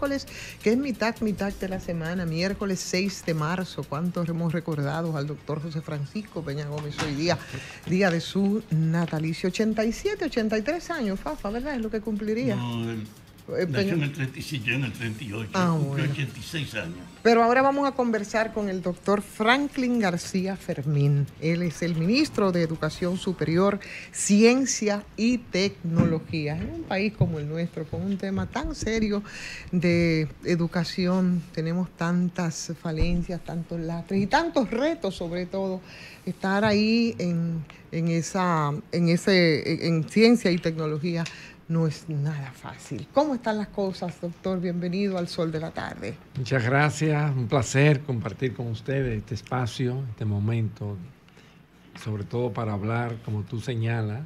miércoles, que es mitad de la semana, miércoles 6 de marzo. ¿Cuántos hemos recordado al doctor José Francisco Peña Gómez hoy día de su natalicio? 87, 83 años, Fafa, ¿verdad? Es lo que cumpliría. No, nació en el 37, en el 38, cumplió bueno. 86 años. Pero ahora vamos a conversar con el doctor Franklin García Fermín. Él es el ministro de Educación Superior, Ciencia y Tecnología. En un país como el nuestro, con un tema tan serio de educación, tenemos tantas falencias, tantos lastres y tantos retos, sobre todo, estar ahí en ciencia y tecnología no es nada fácil. ¿Cómo están las cosas, doctor? Bienvenido al Sol de la Tarde. Muchas gracias, un placer compartir con ustedes este espacio, este momento, sobre todo para hablar, como tú señalas,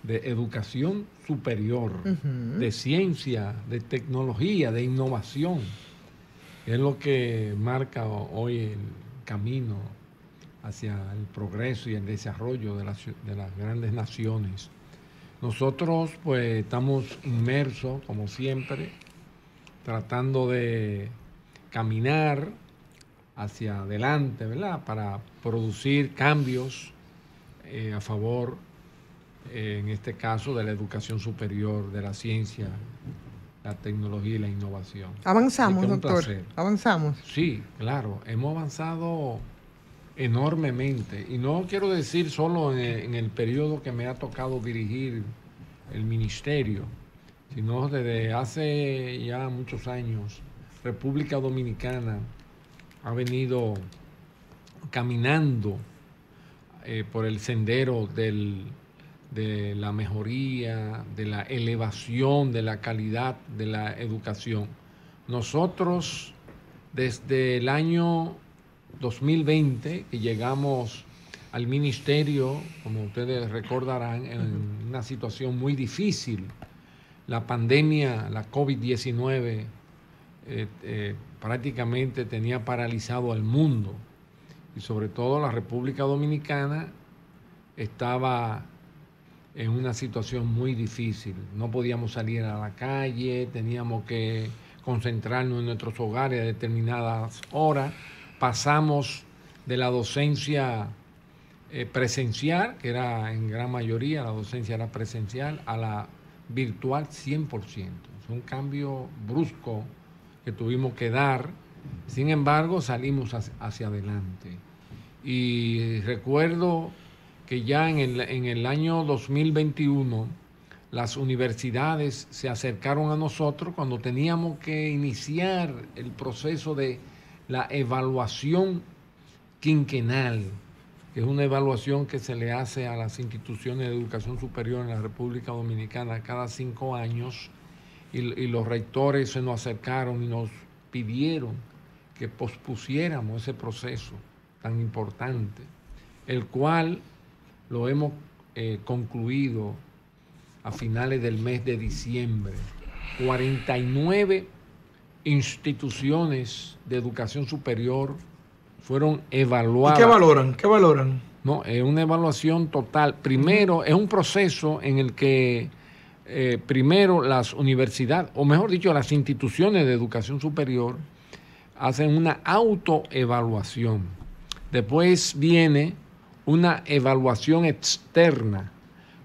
de educación superior, de ciencia, de tecnología, de innovación. Es lo que marca hoy el camino hacia el progreso y el desarrollo de las grandes naciones. Nosotros pues estamos inmersos, como siempre, tratando de caminar hacia adelante, ¿verdad? Para producir cambios a favor, en este caso, de la educación superior, de la ciencia, la tecnología y la innovación. Avanzamos, doctor. Avanzamos. Sí, claro, hemos avanzado enormemente, y no quiero decir solo en el periodo que me ha tocado dirigir el ministerio, sino desde hace ya muchos años. República Dominicana ha venido caminando por el sendero de la mejoría, de la elevación de la calidad de la educación. Nosotros, desde el año 2020, que llegamos al ministerio, como ustedes recordarán, en una situación muy difícil. La pandemia, la COVID-19, prácticamente tenía paralizado al mundo, y sobre todo la República Dominicana estaba en una situación muy difícil. No podíamos salir a la calle, teníamos que concentrarnos en nuestros hogares a determinadas horas. Pasamos de la docencia presencial, que era en gran mayoría, la docencia era presencial, a la virtual 100%. Es un cambio brusco que tuvimos que dar. Sin embargo, salimos hacia adelante. Y recuerdo que ya en el año 2021 las universidades se acercaron a nosotros cuando teníamos que iniciar el proceso de la evaluación quinquenal, que es una evaluación que se le hace a las instituciones de educación superior en la República Dominicana cada 5 años, y los rectores se nos acercaron y nos pidieron que pospusiéramos ese proceso tan importante, el cual lo hemos concluido a finales del mes de diciembre. 49 instituciones de educación superior fueron evaluadas. ¿Y qué valoran? No, es una evaluación total. Primero, es un proceso en el que primero las universidades, o mejor dicho, las instituciones de educación superior, hacen una autoevaluación. Después viene una evaluación externa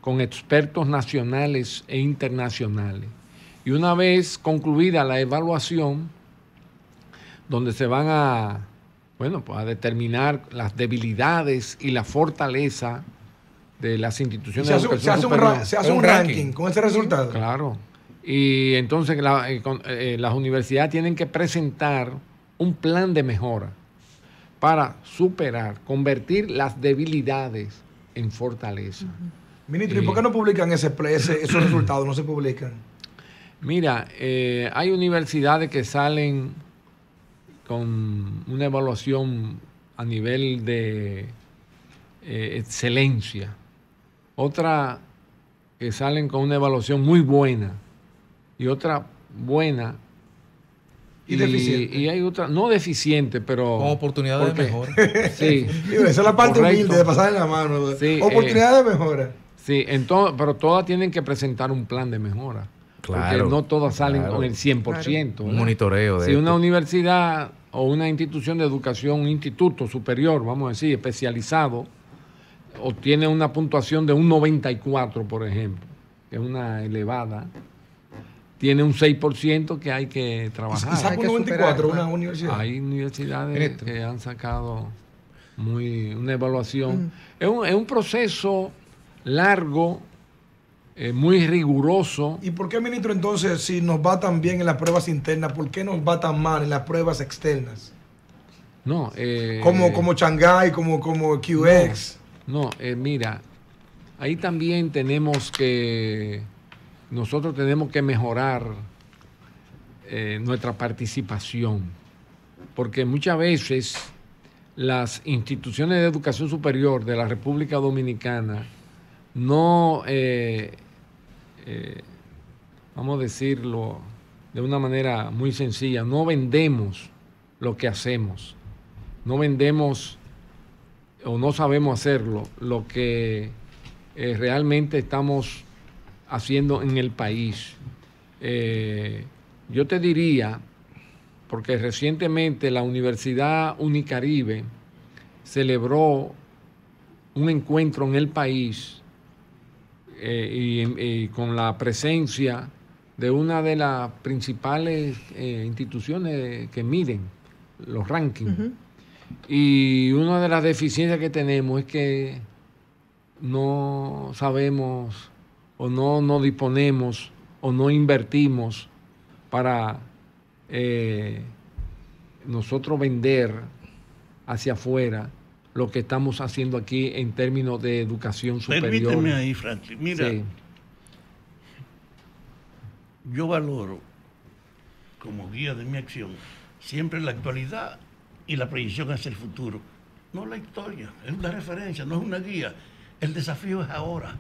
con expertos nacionales e internacionales. Y una vez concluida la evaluación, donde se van a determinar las debilidades y la fortaleza de las instituciones de educación superior. Se hace un ranking con ese resultado. Claro. Y entonces las universidades tienen que presentar un plan de mejora para superar, convertir las debilidades en fortaleza. Ministro, ¿y por qué no publican esos resultados? ¿No se publican? Mira, hay universidades que salen con una evaluación a nivel de excelencia, otras que salen con una evaluación muy buena y otra buena y deficiente. Y hay otra no deficiente, pero con oportunidades de mejora. Sí. Esa es la parte humilde de pasar en la mano. Sí, oportunidades de mejora. Sí, pero todas tienen que presentar un plan de mejora, Porque no todas salen con el 100%. Un monitoreo de si una universidad o una institución de educación, un instituto superior, vamos a decir, especializado, obtiene una puntuación de un 94, por ejemplo, que es una elevada, tiene un 6% que hay que trabajar. ¿Y saca un 94 una universidad? Hay universidades que han sacado una evaluación. Es un proceso largo, muy riguroso. ¿Y por qué, ministro, entonces, si nos va tan bien en las pruebas internas, por qué nos va tan mal en las pruebas externas? No, como Shanghái, como QX. Mira, ahí también nosotros tenemos que mejorar nuestra participación, porque muchas veces las instituciones de educación superior de la República Dominicana no, vamos a decirlo de una manera muy sencilla, no vendemos lo que hacemos, no vendemos o no sabemos hacerlo, lo que realmente estamos haciendo en el país. Yo te diría, porque recientemente la Universidad Unicaribe celebró un encuentro en el país y con la presencia de una de las principales instituciones que miden los rankings. Y una de las deficiencias que tenemos es que no sabemos o no disponemos o no invertimos para nosotros vender hacia afuera lo que estamos haciendo aquí en términos de educación superior. Permíteme ahí, Franklin. Mira, sí. Yo valoro como guía de mi acción siempre la actualidad y la proyección hacia el futuro. No la historia, es una referencia, no es una guía. El desafío es ahora.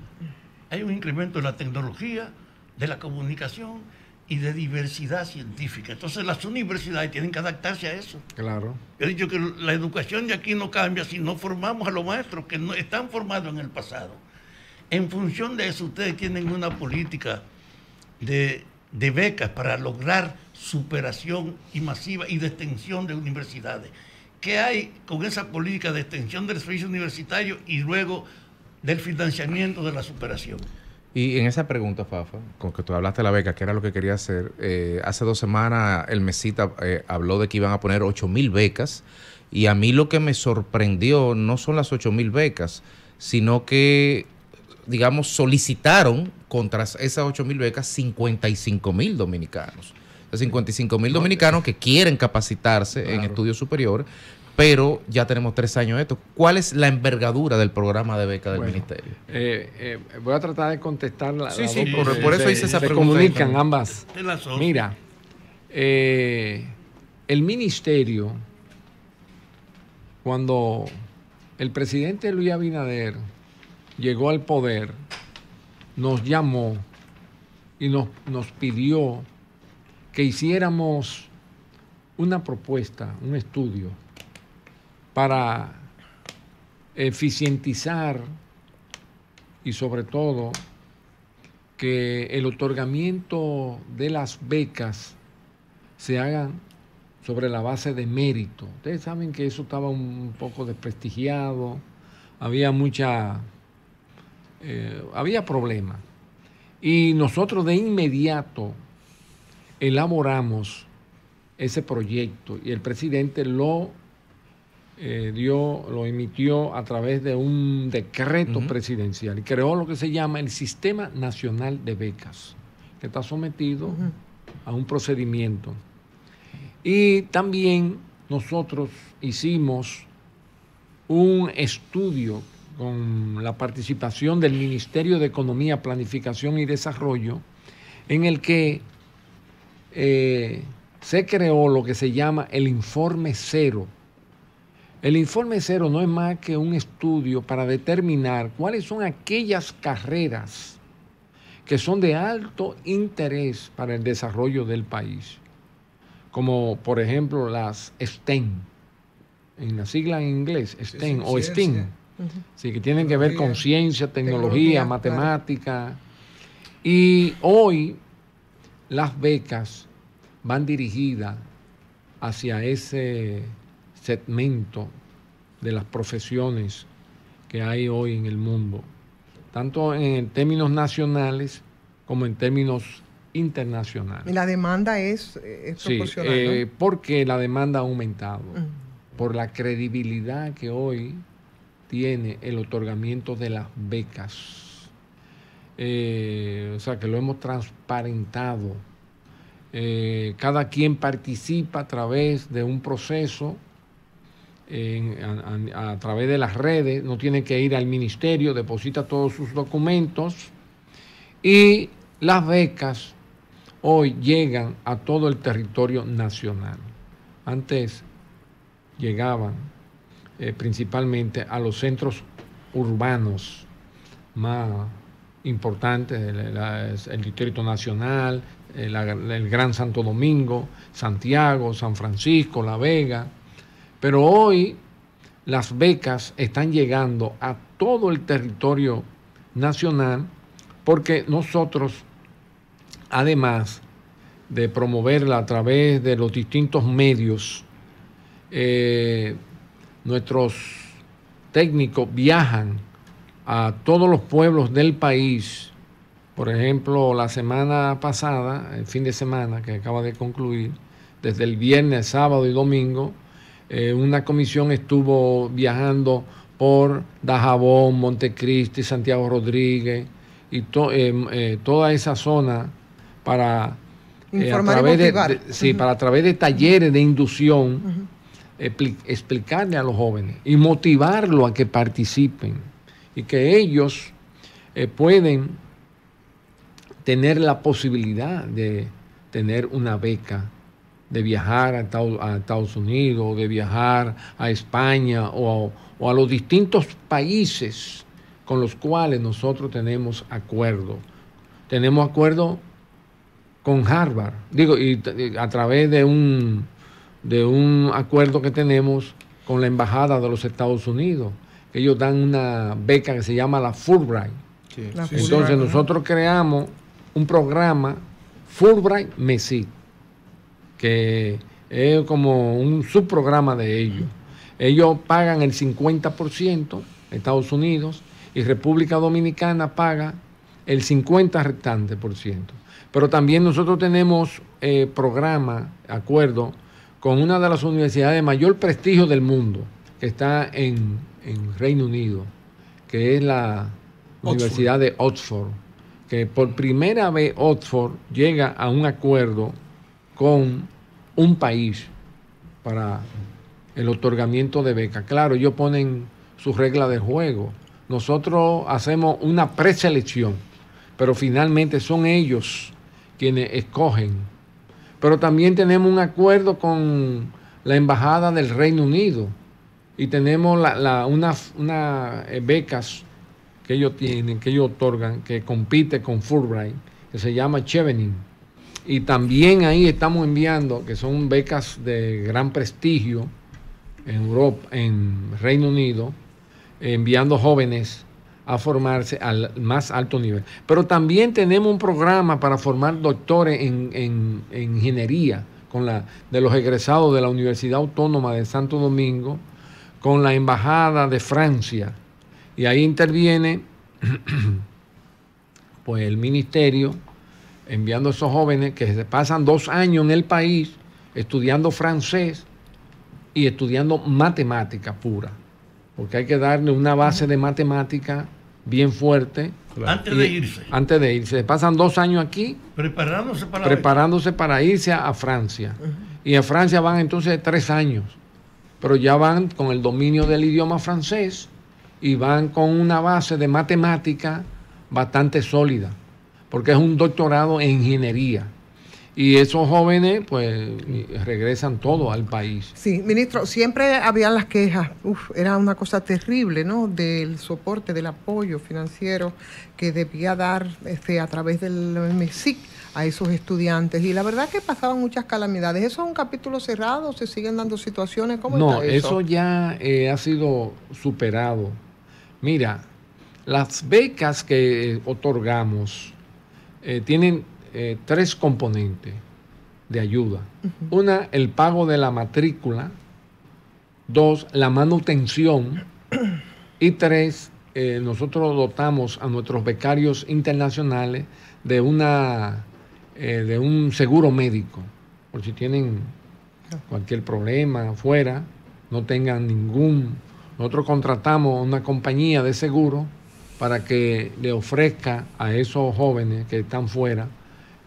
Hay un incremento de la tecnología, de la comunicación y de diversidad científica. Entonces las universidades tienen que adaptarse a eso. Claro. He dicho que la educación de aquí no cambia si no formamos a los maestros que no están formados en el pasado. En función de eso, ustedes tienen una política de becas para lograr superación y masiva y de extensión de universidades. ¿Qué hay con esa política de extensión del servicio universitario y luego del financiamiento de la superación? Y en esa pregunta, Fafa, con que tú hablaste de la beca, que era lo que quería hacer, hace 2 semanas el MESITA habló de que iban a poner 8,000 becas, y a mí lo que me sorprendió no son las 8,000 becas, sino que, digamos, solicitaron contra esas 8,000 becas 55,000 dominicanos. 55,000 dominicanos que quieren capacitarse en estudios superiores, pero ya tenemos 3 años de esto. ¿Cuál es la envergadura del programa de beca del ministerio? Voy a tratar de contestar las dos, por eso hice esa pregunta. Se comunican ambas. Mira, el ministerio, cuando el presidente Luis Abinader llegó al poder, nos llamó y nos pidió que hiciéramos una propuesta, un estudio para eficientizar y sobre todo que el otorgamiento de las becas se hagan sobre la base de mérito. Ustedes saben que eso estaba un poco desprestigiado, había había problemas. Y nosotros de inmediato elaboramos ese proyecto y el presidente lo emitió a través de un decreto presidencial y creó lo que se llama el Sistema Nacional de Becas, que está sometido a un procedimiento. Y también nosotros hicimos un estudio con la participación del Ministerio de Economía, Planificación y Desarrollo, en el que se creó lo que se llama el Informe Cero. El Informe Cero no es más que un estudio para determinar cuáles son aquellas carreras que son de alto interés para el desarrollo del país, como por ejemplo las STEM, en la sigla en inglés, STEM o STEAM, sí, que tienen que ver con ciencia, tecnología, matemática. Y hoy las becas van dirigidas hacia ese segmento de las profesiones que hay hoy en el mundo, tanto en términos nacionales como en términos internacionales. Y la demanda es proporcional, ¿no? Porque la demanda ha aumentado, por la credibilidad que hoy tiene el otorgamiento de las becas. O sea, que lo hemos transparentado. Cada quien participa a través de un proceso, a través de las redes, no tiene que ir al ministerio, deposita todos sus documentos y las becas hoy llegan a todo el territorio nacional. Antes llegaban principalmente a los centros urbanos más importantes, el Distrito Nacional, el Gran Santo Domingo, Santiago, San Francisco, La Vega. Pero hoy las becas están llegando a todo el territorio nacional porque nosotros, además de promoverla a través de los distintos medios, nuestros técnicos viajan a todos los pueblos del país. Por ejemplo, la semana pasada, el fin de semana que acaba de concluir, desde el viernes, sábado y domingo, una comisión estuvo viajando por Dajabón, Montecristi, Santiago Rodríguez y toda esa zona para informar y motivar. para a través de talleres de inducción explicarle a los jóvenes y motivarlos a que participen y que ellos pueden tener la posibilidad de tener una beca, de viajar a Estados Unidos, de viajar a España o a los distintos países con los cuales nosotros tenemos acuerdo. Tenemos acuerdo con Harvard, y a través de un acuerdo que tenemos con la Embajada de los Estados Unidos. Ellos dan una beca que se llama la Fulbright. Sí. Entonces nosotros creamos un programa Fulbright MESID, que es como un subprograma de ellos. Ellos pagan el 50%, Estados Unidos, y República Dominicana paga el 50% restante por ciento. Pero también nosotros tenemos programa, acuerdo, con una de las universidades de mayor prestigio del mundo, que está en Reino Unido, que es la Universidad de Oxford, que por primera vez Oxford llega a un acuerdo con un país para el otorgamiento de becas. Claro, ellos ponen sus reglas de juego. Nosotros hacemos una preselección, pero finalmente son ellos quienes escogen. Pero también tenemos un acuerdo con la Embajada del Reino Unido y tenemos unas becas que ellos tienen, que ellos otorgan, que compite con Fulbright, que se llama Chevening. Y también ahí estamos enviando, que son becas de gran prestigio en Europa, en Reino Unido, enviando jóvenes a formarse al más alto nivel. Pero también tenemos un programa para formar doctores en ingeniería de los egresados de la Universidad Autónoma de Santo Domingo, con la Embajada de Francia. Y ahí interviene pues el ministerio, enviando a esos jóvenes que se pasan 2 años en el país estudiando francés y estudiando matemática pura, porque hay que darle una base de matemática bien fuerte. Antes de irse. Antes de irse. Se pasan 2 años aquí preparándose para irse a Francia. Y en Francia van entonces 3 años, pero ya van con el dominio del idioma francés y van con una base de matemática bastante sólida, porque es un doctorado en ingeniería. Y esos jóvenes, pues, regresan todos al país. Sí, ministro, siempre había las quejas, era una cosa terrible, ¿no?, del soporte, del apoyo financiero que debía dar a través del MESIC a esos estudiantes. Y la verdad que pasaban muchas calamidades. ¿Eso es un capítulo cerrado? ¿Se siguen dando situaciones? ¿Cómo está eso? Eso ya ha sido superado. Mira, las becas que otorgamos tienen tres componentes de ayuda. Una, el pago de la matrícula. Dos, la manutención. Y tres, nosotros dotamos a nuestros becarios internacionales de un seguro médico, por si tienen cualquier problema afuera, no tengan ningún... Nosotros contratamos una compañía de seguro para que le ofrezca a esos jóvenes que están fuera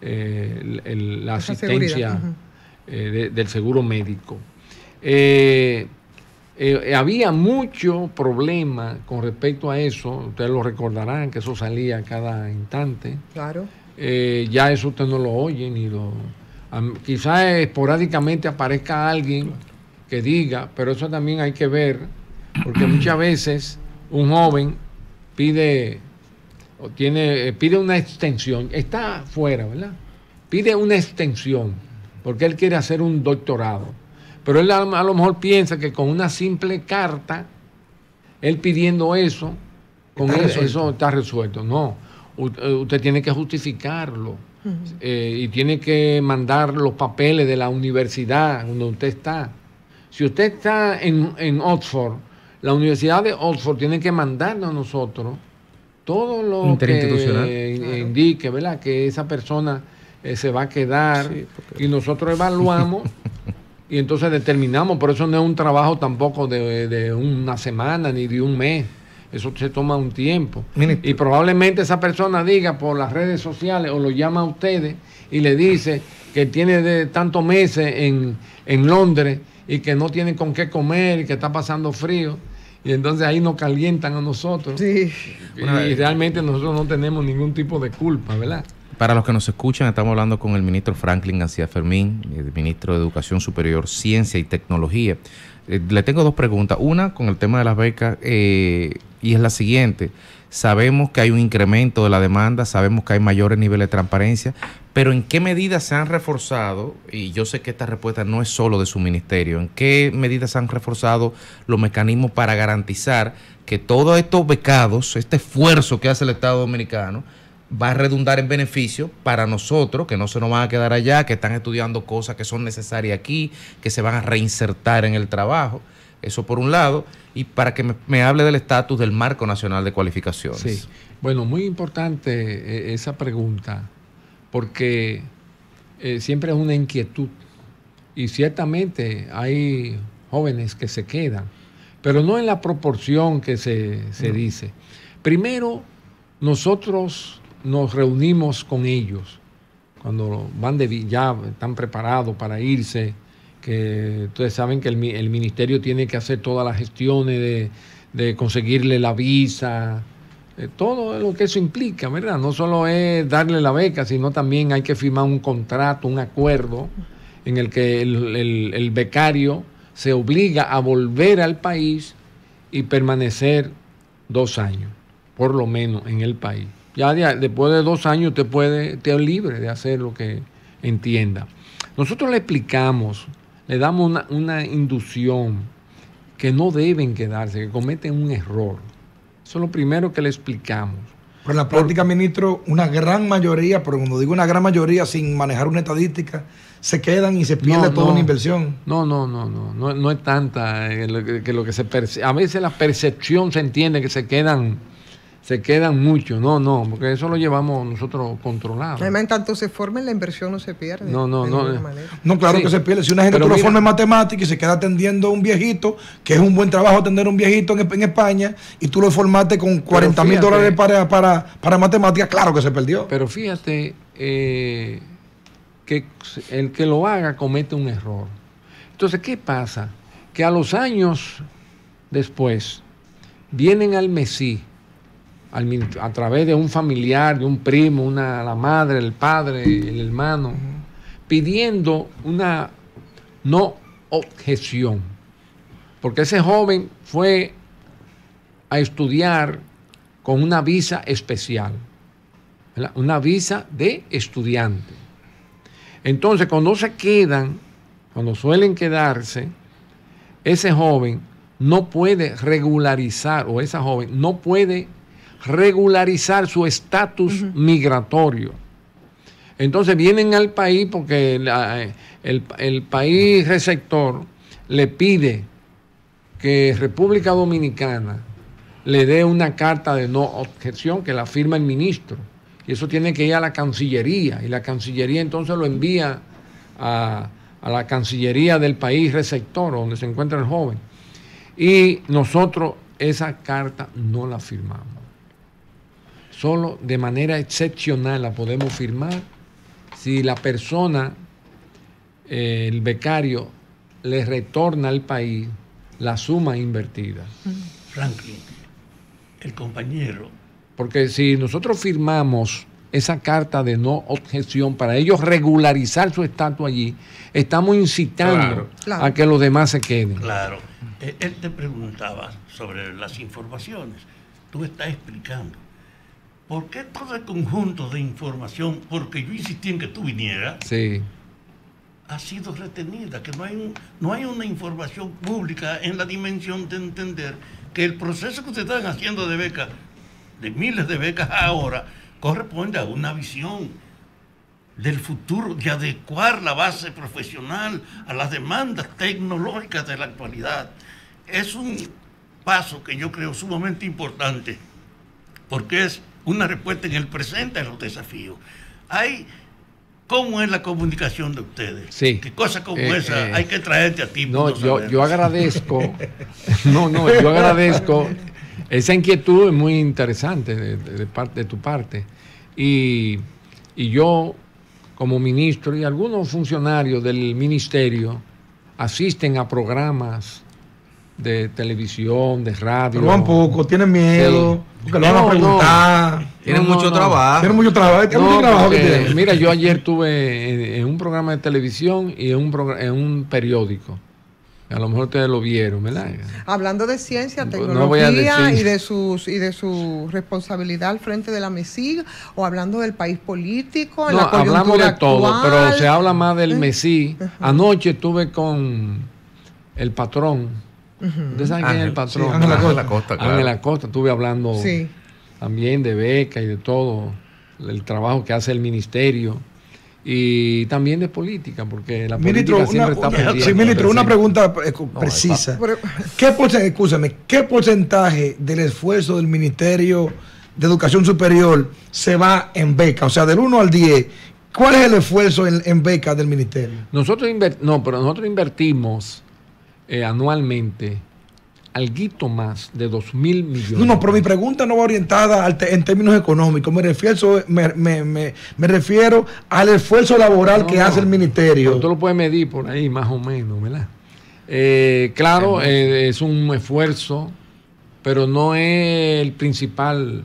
la asistencia del seguro médico. Había mucho problema con respecto a eso, ustedes lo recordarán, que eso salía cada instante. Claro. Ya eso usted no lo oye, quizás esporádicamente aparezca alguien que diga, pero eso también hay que ver, porque muchas veces un joven pide una extensión, está fuera, ¿verdad? Pide una extensión, porque él quiere hacer un doctorado. Pero él a lo mejor piensa que con una simple carta, él pidiendo eso, con eso está resuelto. No, usted tiene que justificarlo y tiene que mandar los papeles de la universidad donde usted está. Si usted está en Oxford, la Universidad de Oxford tiene que mandarnos a nosotros todo lo que indique, ¿verdad? Que esa persona se va a quedar, y nosotros evaluamos y entonces determinamos. Por eso no es un trabajo tampoco de una semana ni de un mes. Eso se toma un tiempo. Y probablemente esa persona diga por las redes sociales o lo llama a ustedes y le dice que tiene de tantos meses en Londres y que no tiene con qué comer y que está pasando frío. Y entonces ahí nos calientan a nosotros. Sí. Y realmente nosotros no tenemos ningún tipo de culpa, ¿verdad? Para los que nos escuchan, estamos hablando con el ministro Franklin García Fermín, el ministro de Educación Superior, Ciencia y Tecnología. Le tengo dos preguntas. Una, con el tema de las becas, y es la siguiente. Sabemos que hay un incremento de la demanda, sabemos que hay mayores niveles de transparencia, pero ¿en qué medidas se han reforzado? Y yo sé que esta respuesta no es solo de su ministerio. ¿En qué medidas se han reforzado los mecanismos para garantizar que todos estos becados, este esfuerzo que hace el Estado Dominicano, va a redundar en beneficio para nosotros, que no se nos van a quedar allá, que están estudiando cosas que son necesarias aquí, que se van a reinsertar en el trabajo? Eso por un lado. Y para que me hable del estatus del Marco Nacional de Cualificaciones. Sí, bueno, muy importante esa pregunta, porque siempre es una inquietud. Y ciertamente hay jóvenes que se quedan, pero no en la proporción que se dice. Primero, nosotros nos reunimos con ellos cuando van ya están preparados para irse, que ustedes saben que el ministerio tiene que hacer todas las gestiones de conseguirle la visa, todo lo que eso implica, ¿verdad? No solo es darle la beca, sino también hay que firmar un contrato, un acuerdo en el que el becario se obliga a volver al país y permanecer 2 años, por lo menos, en el país. Ya después de 2 años usted es libre de hacer lo que entienda. Nosotros le explicamos, le damos una inducción que no deben quedarse, que cometen un error. Eso es lo primero que le explicamos. Pero en la práctica, ministro, una gran mayoría, pero cuando digo una gran mayoría, sin manejar una estadística, se quedan y se pierde toda una inversión. No es tanta que lo que se percibe. A veces la percepción se entiende que se quedan mucho. No, porque eso lo llevamos nosotros controlado. Además, en tanto se formen, la inversión no se pierde. No, claro, sí, que se pierde. Si una gente tú lo forma en matemática y se queda atendiendo a un viejito, que es un buen trabajo atender a un viejito en España, y tú lo formaste con $40,000 para matemáticas, claro que se perdió. Pero fíjate que el que lo haga comete un error. Entonces, ¿qué pasa? Que a los años después vienen al MESI, a través de un familiar, de un primo, la madre, el padre, el hermano, pidiendo una no objeción. Porque ese joven fue a estudiar con una visa especial, ¿verdad? Una visa de estudiante. Entonces, cuando suelen quedarse, ese joven no puede regularizar, o esa joven no puede regularizar su estatus migratorio. Entonces vienen al país porque el país receptor le pide que República Dominicana le dé una carta de no objeción que la firma el ministro. Y eso tiene que ir a la Cancillería. Y la Cancillería entonces lo envía a la Cancillería del país receptor, donde se encuentra el joven. Y nosotros esa carta no la firmamos. Solo de manera excepcional la podemos firmar si la persona, el becario, le retorna al país la suma invertida. Franklin, el compañero. Porque si nosotros firmamos esa carta de no objeción para ellos regularizar su estatus allí, estamos incitando a que los demás se queden. Claro. Él te preguntaba sobre las informaciones. Tú estás explicando. ¿Por qué todo el conjunto de información, porque yo insistí en que tú vinieras, sí, ha sido retenida? Que no hay una información pública en la dimensión de entender que el proceso que ustedes están haciendo de becas, de miles de becas ahora, corresponde a una visión del futuro, de adecuar la base profesional a las demandas tecnológicas de la actualidad. Es un paso que yo creo sumamente importante, porque es una respuesta en el presente a los desafíos. ¿Cómo es la comunicación de ustedes? Sí. ¿Qué cosa como esa hay que traerte a ti? No, yo agradezco. Yo agradezco. Esa inquietud es muy interesante de tu parte. Y yo, como ministro, y algunos funcionarios del ministerio asisten a programas de televisión, de radio. Pero van poco, tienen miedo, sí, porque lo van a preguntar. Tienen mucho trabajo. Tienen mucho trabajo. Mira, yo ayer estuve en un programa de televisión y en un periódico. A lo mejor ustedes lo vieron, ¿verdad? Hablando de ciencia, tecnología y de su responsabilidad al frente de la MESI, o hablando del país político, en la coyuntura hablamos de todo, actual. Pero se habla más del MESI. Anoche estuve con el patrón. ¿Ustedes saben quién es el patrón? Sí, Ángel Acosta, claro. Ángel Acosta, estuve hablando también de beca y de todo, el trabajo que hace el ministerio. Y también de política, porque la política siempre está pendiente. Sí, ministro, una pregunta precisa. ¿Qué porcentaje del esfuerzo del Ministerio de Educación Superior se va en beca? O sea, del 1 al 10, ¿cuál es el esfuerzo en beca del ministerio? Nosotros invertimos anualmente alguito más de 2.000 millones. No, pero mi pregunta no va orientada en términos económicos. Me refiero al esfuerzo laboral que hace el ministerio. Pero tú lo puedes medir por ahí, más o menos, ¿verdad? Claro, es un esfuerzo, pero no es el principal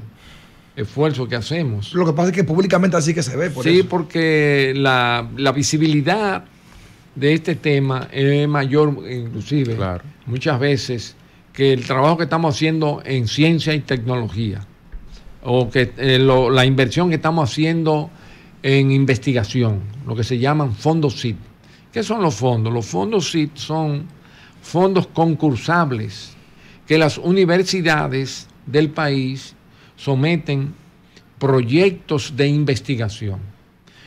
esfuerzo que hacemos. Lo que pasa es que públicamente así que se ve. Sí, eso. Porque la visibilidad de este tema es mayor, inclusive, muchas veces, que el trabajo que estamos haciendo en ciencia y tecnología, o que la inversión que estamos haciendo en investigación, lo que se llaman fondos SIT. ¿Qué son los fondos? Los fondos SIT son fondos concursables que las universidades del país someten proyectos de investigación.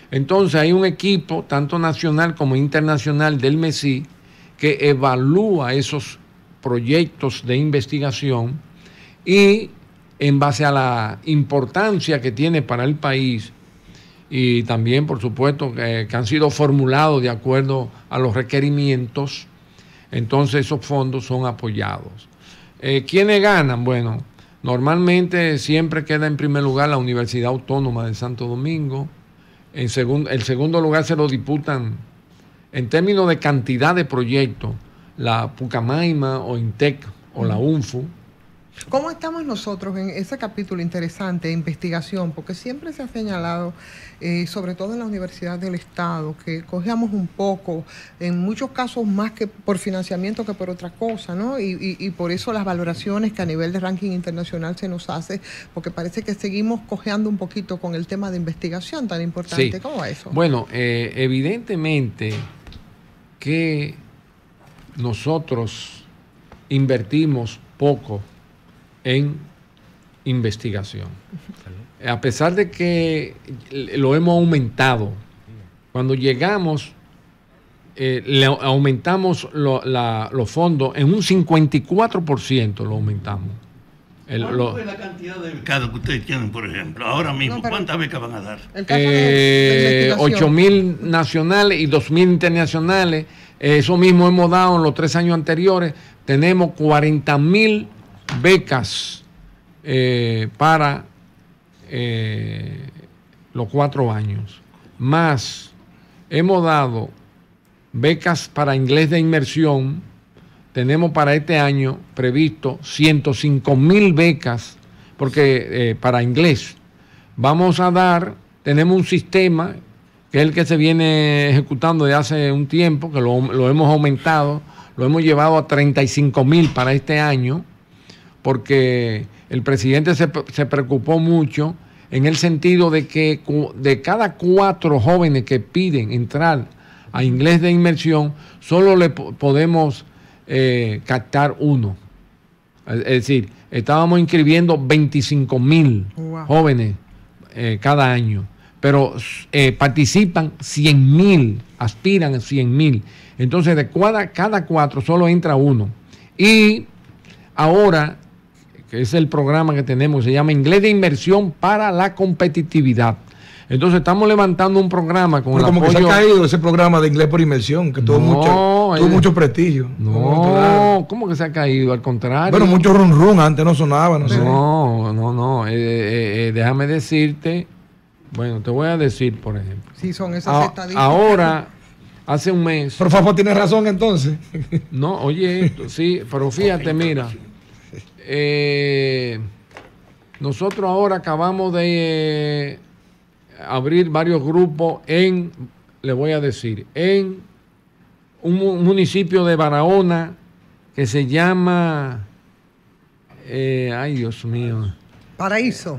Entonces hay un equipo, tanto nacional como internacional del MESI, que evalúa esos proyectos de investigación y en base a la importancia que tiene para el país y también, por supuesto, que han sido formulados de acuerdo a los requerimientos, entonces esos fondos son apoyados. ¿Quiénes ganan? Bueno, normalmente siempre queda en primer lugar la Universidad Autónoma de Santo Domingo. El segundo lugar se lo disputan, en términos de cantidad de proyectos, la Pucamaima o INTEC o la UNFU. ¿Cómo estamos nosotros en ese capítulo interesante de investigación? Porque siempre se ha señalado, sobre todo en la Universidad del Estado, que cogíamos un poco, en muchos casos más que por financiamiento que por otra cosa, ¿no? Y por eso las valoraciones que a nivel de ranking internacional se nos hace, porque parece que seguimos cojeando un poquito con el tema de investigación tan importante. Sí. ¿Cómo va eso? Bueno, evidentemente que nosotros invertimos poco en investigación. A pesar de que lo hemos aumentado, cuando llegamos, le aumentamos los fondos en un 54%, lo aumentamos. ¿Cuánto es la cantidad de becados que ustedes tienen, por ejemplo? Ahora mismo, ¿cuántas becas van a dar? 8.000 nacionales y 2.000 internacionales. Eso mismo hemos dado en los 3 años anteriores. Tenemos 40.000 becas para los 4 años. Más hemos dado becas para inglés de inmersión. Tenemos para este año previsto 105.000 becas para inglés. Vamos a dar, tenemos un sistema que es el que se viene ejecutando desde hace un tiempo, que lo hemos aumentado, lo hemos llevado a 35.000 para este año, porque el presidente se preocupó mucho en el sentido de que de cada 4 jóvenes que piden entrar a inglés de inmersión, solo le podemos captar 1. Es decir, estábamos inscribiendo 25.000 jóvenes cada año, pero participan 100.000, aspiran a 100.000. Entonces, de cada 4 solo entra 1. Y ahora, que es el programa que tenemos, se llama Inglés de Inmersión para la Competitividad. Entonces estamos levantando un programa con el apoyo... Como que se ha caído ese programa de inglés por inmersión, que tuvo mucho prestigio. No, ¿cómo que se ha caído? Al contrario. Bueno, mucho run antes no sonaba, no sé. No. Déjame decirte, bueno, te voy a decir, por ejemplo. Sí, son esas estadísticas. Ahora, hace un mes... Pero Fafa tiene razón entonces. No, oye esto, sí, pero fíjate, mira. Nosotros ahora acabamos de... abrir varios grupos en un municipio de Barahona que se llama, ay Dios mío. Paraíso.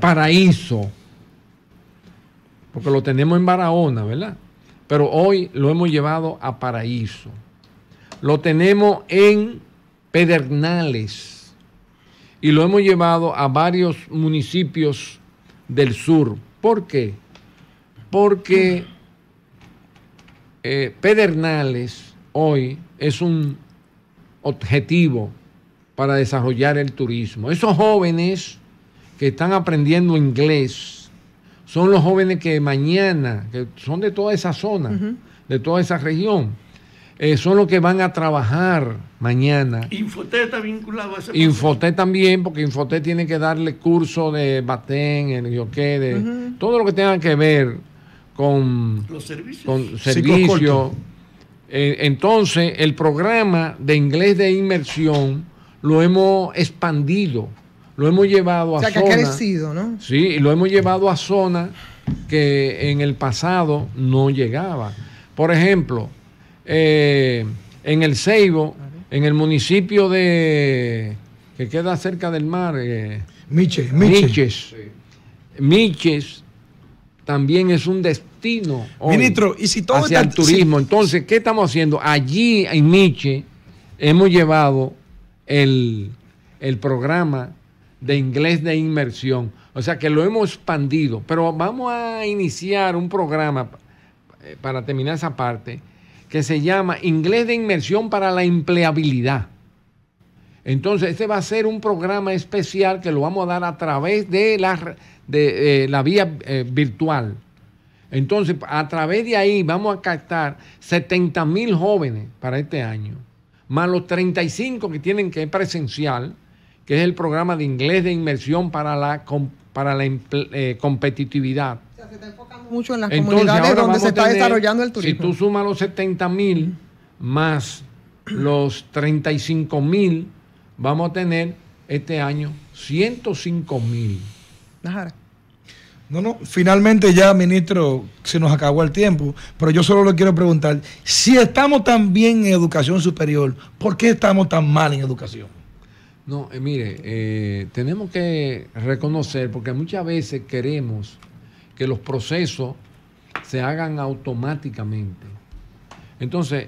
Porque lo tenemos en Barahona, ¿verdad? Pero hoy lo hemos llevado a Paraíso. Lo tenemos en Pedernales y lo hemos llevado a varios municipios del sur. ¿Por qué? Porque Pedernales hoy es un objetivo para desarrollar el turismo. Esos jóvenes que están aprendiendo inglés son los jóvenes que mañana, que son de toda esa zona, de toda esa región, son los que van a trabajar mañana. Infoté está vinculado a ese proceso. Infoté también, porque Infoté tiene que darle curso de batén, todo lo que tenga que ver con los servicios. Con servicio. Entonces, el programa de inglés de inmersión lo hemos expandido, lo hemos llevado a zonas. O sea, que ha crecido, ¿no? Sí, y lo hemos llevado a zonas que en el pasado no llegaba. Por ejemplo, en el Ceibo, en el municipio que queda cerca del mar, Miches, también es un destino hoy, Ministro, y si todo hacia el turismo. Entonces, ¿qué estamos haciendo? Allí en Miche hemos llevado el programa de inglés de inmersión. O sea que lo hemos expandido. Pero vamos a iniciar un programa, para terminar esa parte, que se llama Inglés de Inmersión para la Empleabilidad. Entonces, este va a ser un programa especial que lo vamos a dar a través de la vía virtual. Entonces, a través de ahí vamos a captar 70.000 jóvenes para este año, más los 35 que tienen que ir presencial, que es el programa de inglés de inmersión para la competitividad. O sea, se está enfocando mucho en las comunidades donde se está desarrollando el turismo. Si tú sumas los 70.000 más los 35.000, vamos a tener este año 105.000. Ajá. No, finalmente ya, ministro, se nos acabó el tiempo, pero yo solo le quiero preguntar, si estamos tan bien en educación superior, ¿por qué estamos tan mal en educación? No, mire, tenemos que reconocer, porque muchas veces queremos que los procesos se hagan automáticamente. Entonces,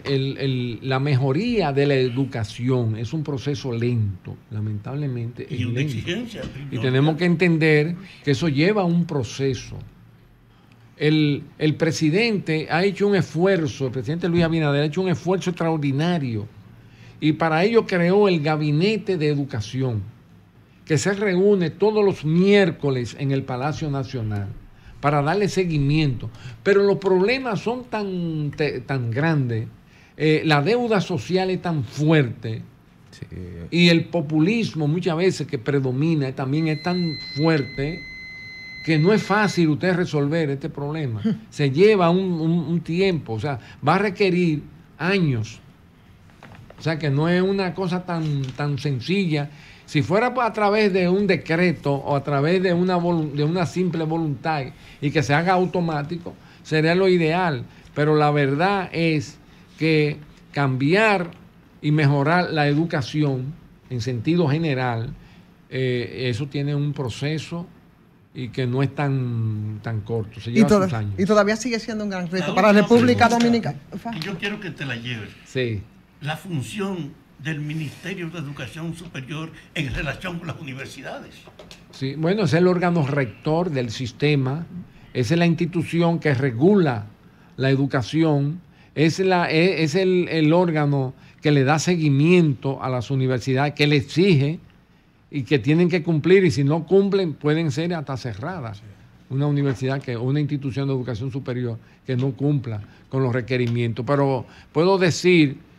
la mejoría de la educación es un proceso lento, lamentablemente. Y una exigencia. Y tenemos que entender que eso lleva a un proceso. El presidente ha hecho un esfuerzo, el presidente Luis Abinader ha hecho un esfuerzo extraordinario y para ello creó el Gabinete de Educación, que se reúne todos los miércoles en el Palacio Nacional para darle seguimiento. Pero los problemas son tan grandes, la deuda social es tan fuerte, sí, y el populismo muchas veces que predomina también es tan fuerte que no es fácil usted resolver este problema. Se lleva un tiempo, o sea, va a requerir años. O sea, que no es una cosa tan sencilla. Si fuera a través de un decreto o a través de una simple voluntad y que se haga automático, sería lo ideal. Pero la verdad es que cambiar y mejorar la educación en sentido general, eso tiene un proceso y que no es tan corto, se lleva sus años. Y todavía sigue siendo un gran reto para la República Dominicana. Y yo quiero que te la lleves. Sí. La función del Ministerio de Educación Superior en relación con las universidades. Sí, bueno, es el órgano rector del sistema, es la institución que regula la educación, es el órgano que le da seguimiento a las universidades, que le exige y que tienen que cumplir, y si no cumplen pueden ser hasta cerradas. Una universidad, una institución de educación superior que no cumpla con los requerimientos. Pero puedo decir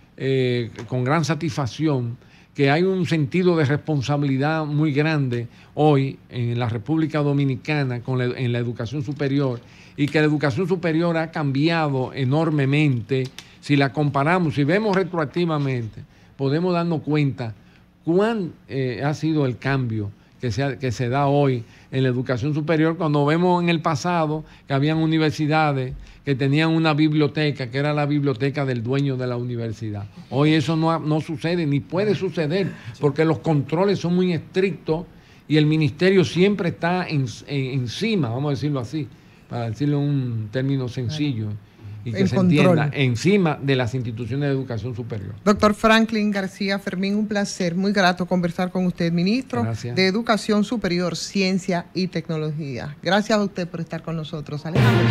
con gran satisfacción que hay un sentido de responsabilidad muy grande hoy en la República Dominicana en la educación superior, y que la educación superior ha cambiado enormemente. Si la comparamos, si vemos retroactivamente, podemos darnos cuenta cuán ha sido el cambio que se da hoy en la educación superior, cuando vemos en el pasado que habían universidades que tenían una biblioteca, que era la biblioteca del dueño de la universidad. Hoy eso no sucede, ni puede suceder, porque los controles son muy estrictos y el ministerio siempre está encima, vamos a decirlo así, para decirlo en un término sencillo y que se entienda, encima de las instituciones de educación superior. Doctor Franklin García Fermín, un placer, muy grato conversar con usted, ministro de Educación Superior, Ciencia y Tecnología. Gracias a usted por estar con nosotros, Alejandro.